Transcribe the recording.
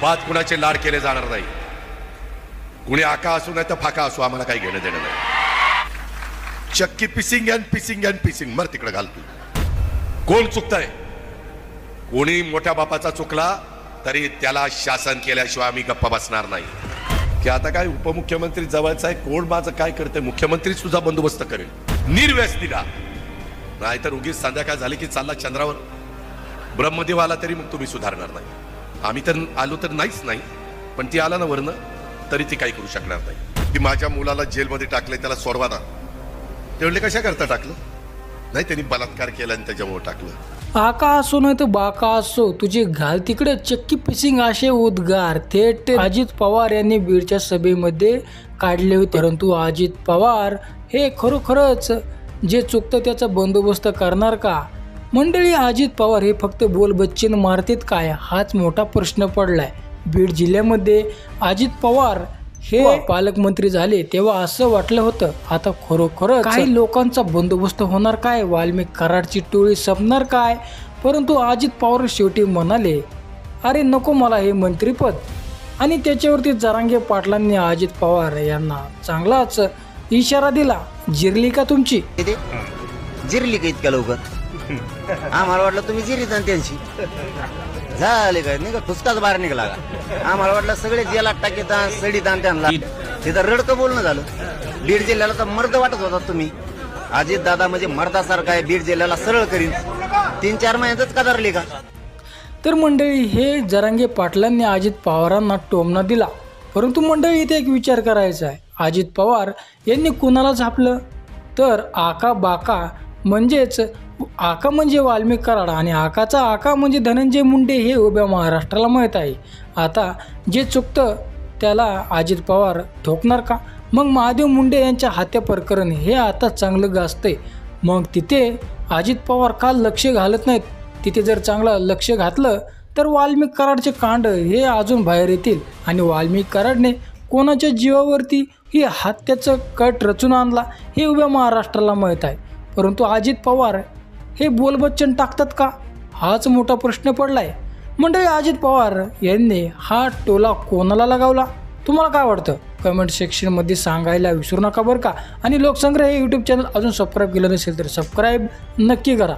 अजिबात कुणाचे लाड केले जाणार नाही। कुणी आका असू नाही तर फाका असू, आम्हाला काही घेणं देणं नाही। चक्की पिसिंग अँड पिसिंग अँड पिसिंग, मर तिकडे घाल तू। कोण चुकतंय? कोणी मोठ्या बापाचा चुकला तरी त्याला शासन केल्याशिवाय आम्ही गप्पा बसणार नाही। की आता काय उपमुख्यमंत्री जवळचा आहे, कोण माझं काय करते, मुख्यमंत्री तुझा बंदोबस्त करेल निर्व्यस्तीला, नाहीतर उगीच संध्याकाळ झाली की चालला चंद्रावर। ब्रह्मदेव आला तरी मग तुम्ही सुधारणार नाही। आम्ही तर आलो तर नाहीच नाही, पण ती आला ना वरनं तरी ती काही करू शकणार नाही। की माझ्या मुलाला जेलमध्ये टाकले, त्याला सोडवा ना, ते म्हणले कशा करता टाकलं? नाही, त्यांनी बलात्कार केला आणि त्याच्यामुळे टाकलं। आका असो नाही तर बाका असो, तुझे घाल तिकडे चक्की पिसिंग असे उद्गार थेट अजित पवार यांनी बीडच्या सभेमध्ये काढले होते। परंतु अजित पवार हे खरोखरच जे चुकतं त्याचा बंदोबस्त करणार का? मंडळी, अजित पवार हे फक्त बोलबच्चन मारतात काय, हाच मोठा प्रश्न पडलाय। बीड जिल्ह्यामध्ये अजित पवार हे पालकमंत्री झाले तेव्हा असं वाटलं होतं, आता खरोखर काही लोकांचा बंदोबस्त होणार काय, वाल्मिक कराडची टोळी संपणार काय? परंतु अजित पवार शेवटी म्हणाले, अरे नको मला हे मंत्रीपद। आणि त्याच्यावरती जरांगे पाटलांनी अजित पवार यांना चांगलाच इशारा दिला, जिरली का तुमची? जिरली का इतक्या लवकर? आम्हाला वाटलं तुम्ही जिरीत आणि त्यांची झाले काय नाही का, फुसकाच बाहेर निघाला का? आम्हाला वाटलं सगळे जेलात टाकीत सडीत आणि त्यांना तिथं रडकं बोलणं झालं। बीड जिल्ह्याला तर मर्द वाटत होता तुम्ही, अजित दादा म्हणजे मर्दासारखा आहे, बीड जिल्ह्याला सरळ करीन। 3-4 महिन्यातच कदरली का? तर मंडळी, हे जरांगे पाटलांनी अजित पवारांना टोमणा दिला। परंतु मंडळी, इथे एक विचार करायचा आहे, अजित पवार यांनी कुणाला झापलं? तर आका बाका म्हणजेच आका म्हणजे वाल्मिक कराड आणि आकाचा आका म्हणजे धनंजय मुंडे हे उभ्या महाराष्ट्राला माहीत आहे। आता जे चुकतं त्याला अजित पवार ठोकणार का? मग महादेव मुंडे यांच्या हत्या प्रकरण हे आता चांगलं गाजतंय, मग तिथे अजित पवार का लक्ष घालत नाहीत? तिथे जर चांगलं लक्ष घातलं तर वाल्मिक कराडचे कांड हे अजून बाहेर येतील आणि वाल्मिक कराडने कोणाच्या जीवावरती ही हत्याचं कट रचून आणला हे उभ्या महाराष्ट्राला माहीत आहे। परंतु अजित पवार हे बोलबच्चन टाकतात का, हाच मोठा प्रश्न पडलाय। मंडळी, अजित पवार यांनी हा टोला कोणाला लगावला? तुम्हाला काय वाटतं? कमेंट सेक्शनमध्ये सांगायला विसरू नका बरं का। आणि लोकसंग्रह हे यूट्यूब चॅनल अजून सबस्क्राईब केलं नसेल तर सबस्क्राईब नक्की करा।